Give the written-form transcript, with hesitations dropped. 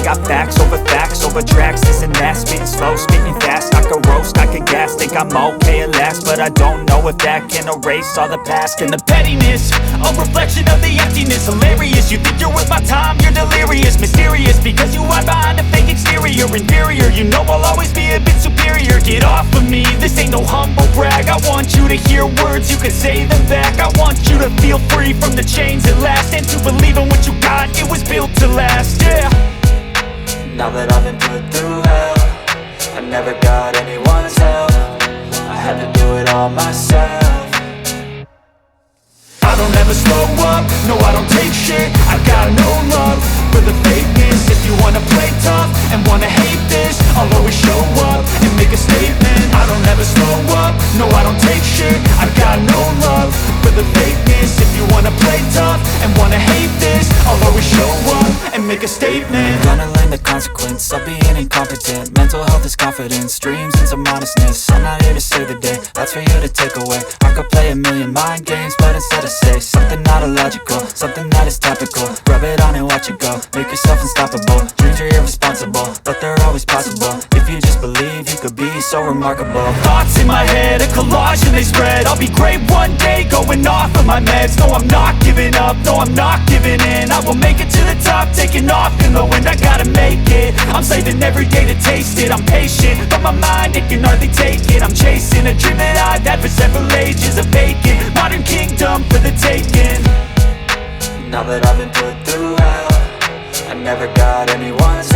got facts over tracks, this and that. Spitting slow, spitting fast, I could roast, I could gas. Think I'm okay at last, but I don't know if that can erase all the past. And the pettiness, a reflection of the emptiness. Hilarious, you think you're worth my time, you're delirious. Mysterious, because you hide behind a fake exterior. Inferior, you know I'll always be a bit superior. Get off of me, this ain't no humble brag. I want you to hear words, you can say them back. I want you to feel free from the chains at last, and to believe in what you got, it was built to last, yeah. Now that I've been put through hell, I never got anyone's help. I had to do it all myself. I don't ever slow up, no I don't take shit. I got no love for the fakeness. If you wanna play tough and wanna hate this, I'll always show up and make a statement. I don't ever slow up, no I don't take shit. I got no love for the fakeness. If you wanna play tough and wanna hate this, I'll always show up and make a statement. Gonna learn the consequence of being incompetent. Mental health is confidence, dreams into modestness. I'm not here to save the day, that's for you to take away. I could play a million mind games, but instead I say something not illogical, something that is topical. Rub it on and watch it go, make yourself unstoppable. Dreams are irresponsible, but they're always possible. If you just believe, you could be so remarkable. Thoughts in my head, a collage and they spread. I'll be great one day, going off of my meds. No, I'm not giving up, no, I'm not giving in. I will make it to the top, taking off in the wind. I gotta make it, I'm saving every day to taste it. I'm patient, but my mind, it can hardly take it. I'm chasing a dream that I've had for several ages. A vacant, modern kingdom for the taking. Now that I've been put through hell, I never got anyone's help.